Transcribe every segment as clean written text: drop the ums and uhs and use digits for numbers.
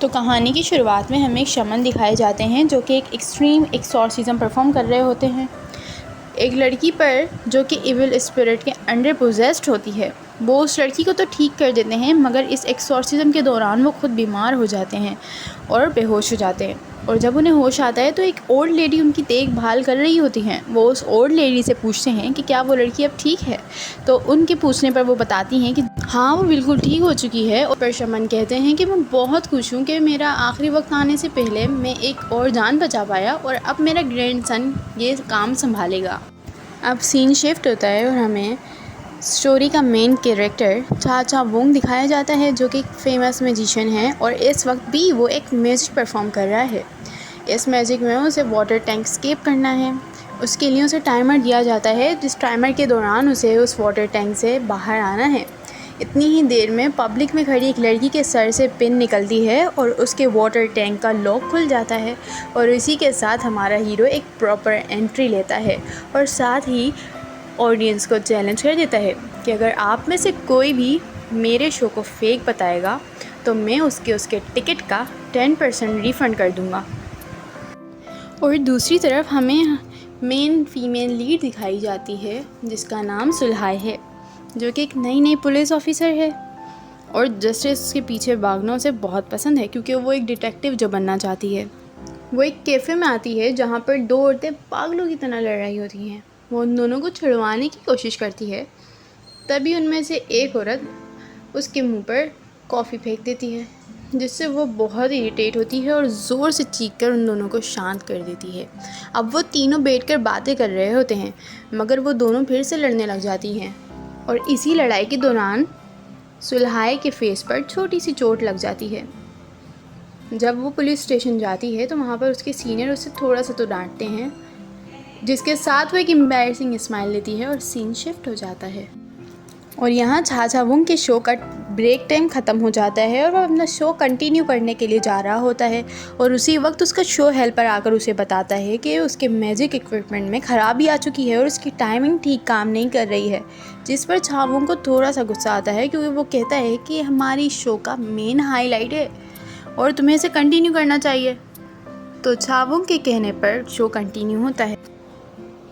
तो कहानी की शुरुआत में हमें एक शमन दिखाए जाते हैं जो कि एक एक्सट्रीम एक्सॉर्सिज्म परफॉर्म कर रहे होते हैं एक लड़की पर जो कि इविल स्पिरिट के अंडर पोजेस्ड होती है। वो उस लड़की को तो ठीक कर देते हैं मगर इस एक्सॉर्सिज्म के दौरान वो खुद बीमार हो जाते हैं और बेहोश हो जाते हैं। और जब उन्हें होश आता है तो एक ओल्ड लेडी उनकी देखभाल कर रही होती हैं। वो उस ओल्ड लेडी से पूछते हैं कि क्या वो लड़की अब ठीक है। तो उनके पूछने पर वो बताती हैं कि हाँ, वो बिल्कुल ठीक हो चुकी है। और पर शमन कहते हैं कि मैं बहुत खुश हूँ कि मेरा आखिरी वक्त आने से पहले मैं एक और जान बचा पाया और अब मेरा ग्रैंडसन ये काम संभालेगा। अब सीन शिफ्ट होता है और हमें स्टोरी का मेन कैरेक्टर चा चा वोंग दिखाया जाता है जो कि एक फेमस मैजिशियन है और इस वक्त भी वो एक मैजिक परफॉर्म कर रहा है। इस मैजिक में उसे वाटर टैंक स्केप करना है। उसके लिए उसे टाइमर दिया जाता है जिस टाइमर के दौरान उसे उस वाटर टैंक से बाहर आना है। इतनी ही देर में पब्लिक में खड़ी एक लड़की के सर से पिन निकलती है और उसके वाटर टैंक का लॉक खुल जाता है और इसी के साथ हमारा हीरो एक प्रॉपर एंट्री लेता है और साथ ही ऑडियंस को चैलेंज कर देता है कि अगर आप में से कोई भी मेरे शो को फेक बताएगा तो मैं उसके टिकट का 10% रिफ़ंड कर दूंगा। और दूसरी तरफ हमें मेन फीमेल लीड दिखाई जाती है जिसका नाम सुलहाय है जो कि एक नई पुलिस ऑफिसर है और जस्टिस के पीछे भागना उसे बहुत पसंद है क्योंकि वो एक डिटेक्टिव जो बनना चाहती है। वो एक कैफ़े में आती है जहाँ पर दो औरतें पागलों की तरह लड़ रही होती हैं। वो उन दोनों को छुड़वाने की कोशिश करती है। तभी उनमें से एक औरत उसके मुंह पर कॉफ़ी फेंक देती है जिससे वो बहुत इरिटेट होती है और ज़ोर से चीखकर उन दोनों को शांत कर देती है। अब वो तीनों बैठकर बातें कर रहे होते हैं मगर वो दोनों फिर से लड़ने लग जाती हैं और इसी लड़ाई के दौरान सुलहाय के फेस पर छोटी सी चोट लग जाती है। जब वो पुलिस स्टेशन जाती है तो वहाँ पर उसके सीनियर उसे थोड़ा सा तो डांटते हैं जिसके साथ वो एक एम्बैरसिंग स्माइल लेती है और सीन शिफ्ट हो जाता है। और यहाँ चा चा वोंग के शो का ब्रेक टाइम ख़त्म हो जाता है और वह अपना शो कंटिन्यू करने के लिए जा रहा होता है और उसी वक्त उसका शो हेल्पर आकर उसे बताता है कि उसके मैजिक इक्विपमेंट में ख़राबी आ चुकी है और उसकी टाइमिंग ठीक काम नहीं कर रही है। जिस पर चा वोंग को थोड़ा सा गुस्सा आता है क्योंकि वो कहता है कि हमारी शो का मेन हाईलाइट है और तुम्हें इसे कंटिन्यू करना चाहिए। तो चा वोंग के कहने पर शो कंटिन्यू होता है।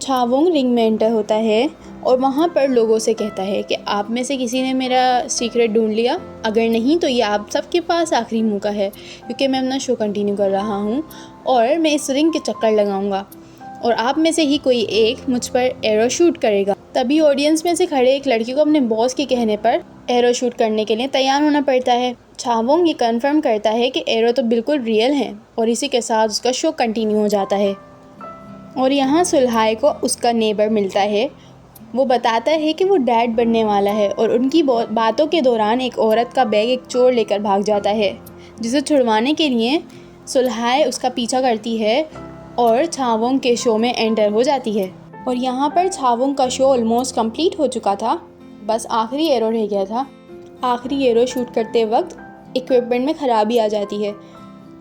चा वोंग रिंग में एंटर होता है और वहाँ पर लोगों से कहता है कि आप में से किसी ने मेरा सीक्रेट ढूंढ लिया, अगर नहीं तो ये आप सबके पास आखिरी मौका है क्योंकि मैं अपना शो कंटिन्यू कर रहा हूँ और मैं इस रिंग के चक्कर लगाऊंगा और आप में से ही कोई एक मुझ पर एरो शूट करेगा। तभी ऑडियंस में से खड़े एक लड़की को अपने बॉस के कहने पर एरो शूट करने के लिए तैयार होना पड़ता है। चा वोंग ये कन्फर्म करता है कि एरो तो बिल्कुल रियल है और इसी के साथ उसका शो कंटिन्यू हो जाता है। और यहाँ सुलहाय को उसका नेबर मिलता है। वो बताता है कि वो डैड बनने वाला है और उनकी बातों के दौरान एक औरत का बैग एक चोर लेकर भाग जाता है जिसे छुड़वाने के लिए सुलहाय उसका पीछा करती है और चा वोंग के शो में एंटर हो जाती है। और यहाँ पर चा वोंग का शो ऑलमोस्ट कंप्लीट हो चुका था, बस आखिरी एरो रह गया था। आखिरी एरो शूट करते वक्त इक्विपमेंट में ख़राबी आ जाती है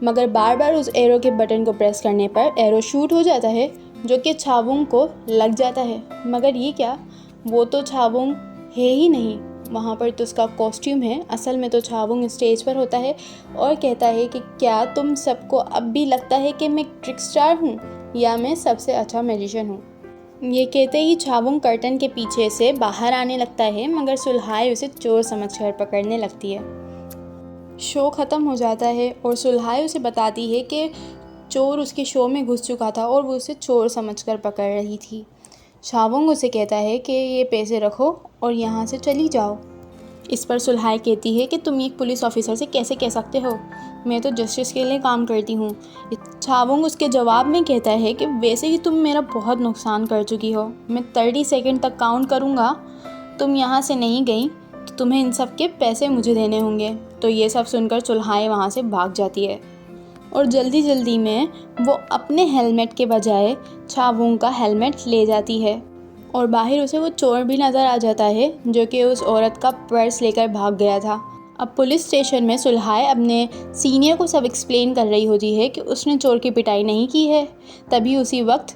मगर बार बार उस एरो के बटन को प्रेस करने पर एरो शूट हो जाता है जो कि चा वोंग को लग जाता है। मगर ये क्या, वो तो चा वोंग है ही नहीं, वहाँ पर तो उसका कॉस्ट्यूम है। असल में तो चा वोंग स्टेज पर होता है और कहता है कि क्या तुम सबको अब भी लगता है कि मैं ट्रिक स्टार हूँ या मैं सबसे अच्छा मैजिशियन हूँ। ये कहते ही चा वोंग कर्टन के पीछे से बाहर आने लगता है मगर सुलहाय उसे चोर समझकर पकड़ने लगती है। शो ख़त्म हो जाता है और सुलहाय उसे बताती है कि चोर उसके शो में घुस चुका था और वो उसे चोर समझकर पकड़ रही थी। चा वोंग उसे कहता है कि ये पैसे रखो और यहाँ से चली जाओ। इस पर सुलहाय कहती है कि तुम एक पुलिस ऑफिसर से कैसे कह सकते हो, मैं तो जस्टिस के लिए काम करती हूँ। चा वोंग उसके जवाब में कहता है कि वैसे ही तुम मेरा बहुत नुकसान कर चुकी हो, मैं 30 सेकंड तक काउंट करूँगा, तुम यहाँ से नहीं गई तो तुम्हें इन सब के पैसे मुझे देने होंगे। तो ये सब सुनकर सुलहाय वहाँ से भाग जाती है और जल्दी में वो अपने हेलमेट के बजाय चा वोंग का हेलमेट ले जाती है और बाहर उसे वो चोर भी नज़र आ जाता है जो कि उस औरत का पर्स लेकर भाग गया था। अब पुलिस स्टेशन में सुलहाय अपने सीनियर को सब एक्सप्लेन कर रही होती है कि उसने चोर की पिटाई नहीं की है। तभी उसी वक्त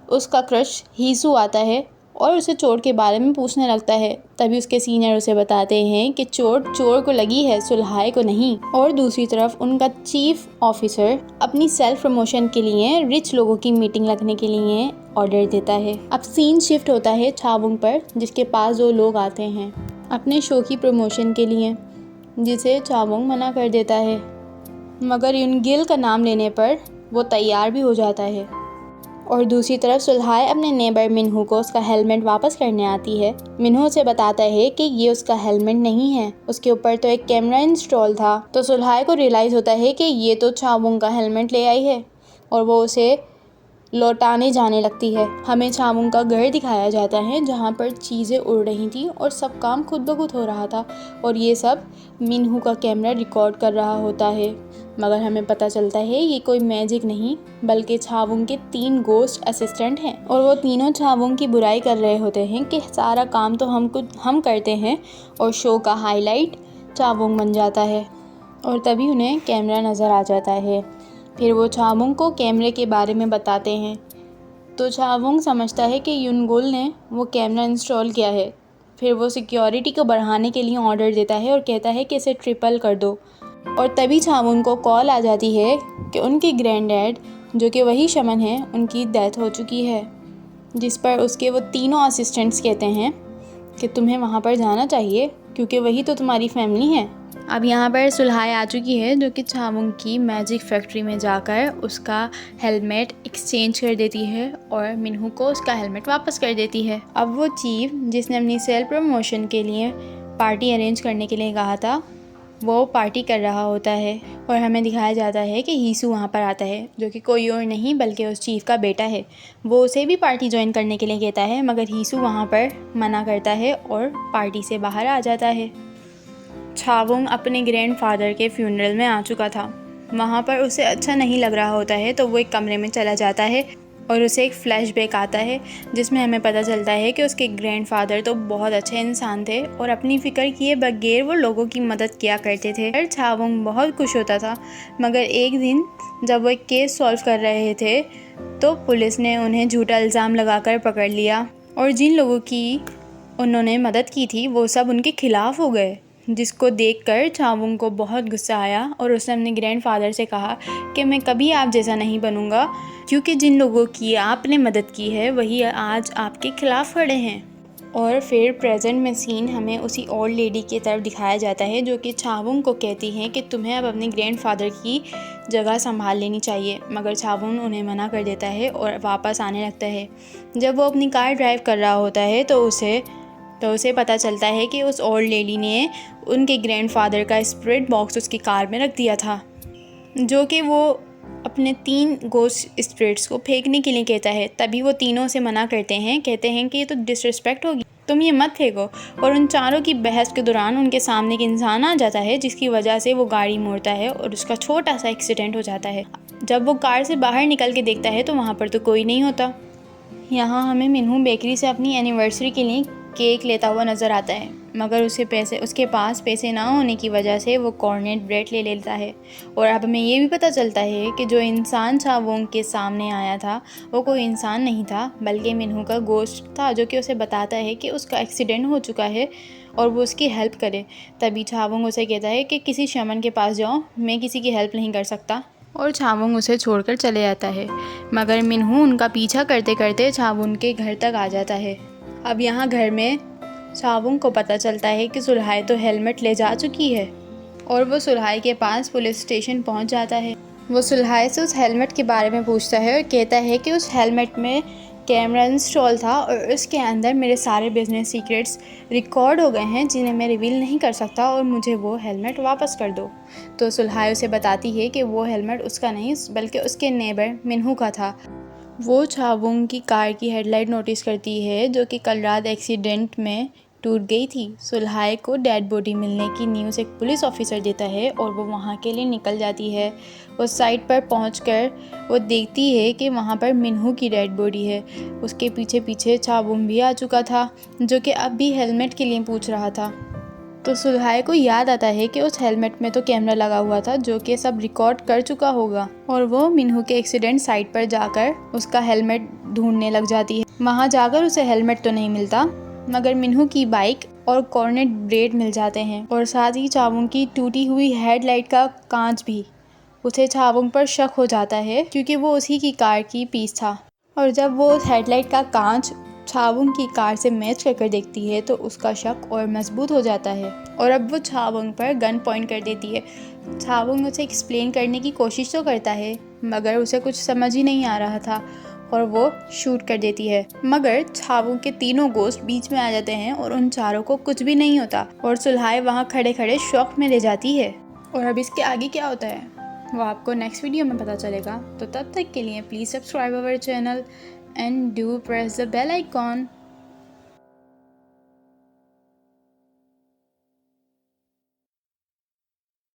उसका क्रश हीसू आता है और उसे चोट के बारे में पूछने लगता है। तभी उसके सीनियर उसे बताते हैं कि चोट चोर को लगी है, सुलहाय को नहीं। और दूसरी तरफ उनका चीफ ऑफिसर अपनी सेल्फ प्रमोशन के लिए रिच लोगों की मीटिंग रखने के लिए ऑर्डर देता है। अब सीन शिफ्ट होता है छावुंग पर, जिसके पास 2 लोग आते हैं अपने शो की प्रमोशन के लिए, जिसे छावुंग मना कर देता है। मगर युनगिल का नाम लेने पर वो तैयार भी हो जाता है। और दूसरी तरफ सुलहाय अपने नेबर मिन्हू को उसका हेलमेट वापस करने आती है। मिन्हू उसे बताता है कि ये उसका हेलमेट नहीं है, उसके ऊपर तो एक कैमरा इंस्टॉल था। तो सुलहाय को रियलाइज़ होता है कि ये तो छावुंग का हेलमेट ले आई है और वो उसे लौटाने जाने लगती है। हमें छावुंग का घर दिखाया जाता है जहाँ पर चीज़ें उड़ रही थी और सब काम खुद ब खुद हो रहा था और ये सब मिन्हू का कैमरा रिकॉर्ड कर रहा होता है। मगर हमें पता चलता है ये कोई मैजिक नहीं बल्कि छावुंग के 3 गोस्ट असिस्टेंट हैं और वो तीनों छावुंग की बुराई कर रहे होते हैं कि सारा काम तो हम करते हैं और शो का हाईलाइट छावुंग बन जाता है। और तभी उन्हें कैमरा नज़र आ जाता है। फिर वो छावुंग को कैमरे के बारे में बताते हैं। तो छावुंग समझता है कि युनगुल ने वो कैमरा इंस्टॉल किया है। फिर वो सिक्योरिटी को बढ़ाने के लिए ऑर्डर देता है और कहता है कि इसे ट्रिपल कर दो। और तभी छावुंग को कॉल आ जाती है कि उनके ग्रैंड डैड, जो कि वही शमन है, उनकी डेथ हो चुकी है। जिस पर उसके वो तीनों असिस्टेंट्स कहते हैं कि तुम्हें वहाँ पर जाना चाहिए क्योंकि वही तो तुम्हारी फैमिली है। अब यहाँ पर सुलहाय आ चुकी है जो कि छावुंग की मैजिक फैक्ट्री में जाकर उसका हेलमेट एक्सचेंज कर देती है और मिन्हू को उसका हेलमेट वापस कर देती है। अब वो चीफ जिसने अपनी सेल्फ प्रमोशन के लिए पार्टी अरेंज करने के लिए कहा था, वो पार्टी कर रहा होता है और हमें दिखाया जाता है कि हीसू वहाँ पर आता है, जो कि कोई और नहीं बल्कि उस चीफ का बेटा है। वो उसे भी पार्टी ज्वाइन करने के लिए कहता है मगर हीसू वहाँ पर मना करता है और पार्टी से बाहर आ जाता है। छावुंग अपने ग्रैंडफादर के फ्यूनरल में आ चुका था। वहाँ पर उसे अच्छा नहीं लग रहा होता है तो वो एक कमरे में चला जाता है और उसे एक फ्लैशबैक आता है जिसमें हमें पता चलता है कि उसके ग्रैंडफादर तो बहुत अच्छे इंसान थे और अपनी फ़िक्र किए बगैर वो लोगों की मदद किया करते थे। और छावुंग बहुत खुश होता था। मगर एक दिन जब वो एक केस सॉल्व कर रहे थे तो पुलिस ने उन्हें झूठा इल्ज़ाम लगाकर पकड़ लिया और जिन लोगों की उन्होंने मदद की थी वो सब उनके खिलाफ़ हो गए, जिसको देखकर छावुंग को बहुत गुस्सा आया और उसने अपने ग्रैंडफादर से कहा कि मैं कभी आप जैसा नहीं बनूंगा क्योंकि जिन लोगों की आपने मदद की है वही आज आपके खिलाफ़ खड़े हैं। और फिर प्रेजेंट में सीन हमें उसी ओल्ड लेडी की तरफ दिखाया जाता है जो कि छावुंग को कहती हैं कि तुम्हें अब अपने ग्रैंडफादर की जगह संभाल लेनी चाहिए। मगर छावुंग उन्हें मना कर देता है और वापस आने लगता है। जब वो अपनी कार ड्राइव कर रहा होता है तो उसे पता चलता है कि उस ओल्ड लेडी ने उनके ग्रैंडफादर का स्पिरिट बॉक्स उसकी कार में रख दिया था, जो कि वो अपने 3 गोस्ट स्पिरिट्स को फेंकने के लिए कहता है। तभी वो तीनों से मना करते हैं, कहते हैं कि ये तो डिसरिस्पेक्ट होगी, तुम ये मत फेंको। और उन चारों की बहस के दौरान उनके सामने एक इंसान आ जाता है जिसकी वजह से वो गाड़ी मोड़ता है और उसका छोटा सा एक्सीडेंट हो जाता है। जब वो कार से बाहर निकल के देखता है तो वहाँ पर तो कोई नहीं होता। यहाँ हमें मिन्हू बेकरी से अपनी एनिवर्सरी के लिए केक लेता हुआ नज़र आता है, मगर उसके पास पैसे ना होने की वजह से वो कॉर्नेट ब्रेड ले लेता है। और अब हमें ये भी पता चलता है कि जो इंसान छावुंग के सामने आया था वो कोई इंसान नहीं था बल्कि मिन्हू का गोश्त था, जो कि उसे बताता है कि उसका एक्सीडेंट हो चुका है और वो उसकी हेल्प करे। तभी छावुंग उसे कहता है कि किसी शमन के पास जाओ, मैं किसी की हेल्प नहीं कर सकता। और छावुंग उसे छोड़कर चले जाता है। मगर मिन्हू उनका पीछा करते करते छावुंग के घर तक आ जाता है। अब यहाँ घर में छावुंग को पता चलता है कि सुलहाय तो हेलमेट ले जा चुकी है और वो सुलहाय के पास पुलिस स्टेशन पहुँच जाता है। वो सुलहाय से उस हेलमेट के बारे में पूछता है और कहता है कि उस हेलमेट में कैमरा इंस्टॉल था और उसके अंदर मेरे सारे बिजनेस सीक्रेट्स रिकॉर्ड हो गए हैं जिन्हें मैं रिवील नहीं कर सकता और मुझे वो हेलमेट वापस कर दो। तो सुलहाय उसे बताती है कि वो हेलमेट उसका नहीं बल्कि उसके नेबर मिन्हू का था। वो छावुंग की कार की हेडलाइट नोटिस करती है जो कि कल रात एक्सीडेंट में टूट गई थी। सुलहाय को डेड बॉडी मिलने की न्यूज़ एक पुलिस ऑफिसर देता है और वो वहाँ के लिए निकल जाती है। उस साइट पर पहुंचकर वो देखती है कि वहाँ पर मिन्हू की डेड बॉडी है। उसके पीछे पीछे छावुंग भी आ चुका था जो कि अब भी हेलमेट के लिए पूछ रहा था। तो सुलहाय को याद आता है कि उस हेलमेट में तो कैमरा लगा हुआ था जो कि सब रिकॉर्ड कर चुका होगा और वो मिन्हू के एक्सीडेंट साइट पर जाकर उसका हेलमेट ढूंढने लग जाती है। वहाँ जाकर उसे हेलमेट तो नहीं मिलता, मगर मिन्हू की बाइक और कॉर्नेट ब्रेड मिल जाते हैं और साथ ही चावुंग की टूटी हुई हेडलाइट का कांच भी। उसे चावुंग पर शक हो जाता है क्योंकि वो उसी की कार की पीस था, और जब वो हेडलाइट का कांच चावुंग की कार से मैच कर देखती है तो उसका शक और मजबूत हो जाता है और अब वो चावुंग पर गन पॉइंट कर देती है। चावुंग उसे एक्सप्लेन करने की कोशिश तो करता है, मगर उसे कुछ समझ ही नहीं आ रहा था और वो शूट कर देती है। मगर चावुंग के तीनों गोस्ट बीच में आ जाते हैं और उन चारों को कुछ भी नहीं होता और सुलहाय वहाँ खड़े खड़े शॉक में ले जाती है। और अब इसके आगे क्या होता है वो आपको नेक्स्ट वीडियो में पता चलेगा। तो तब तक के लिए please subscribe our channel and do press the bell icon.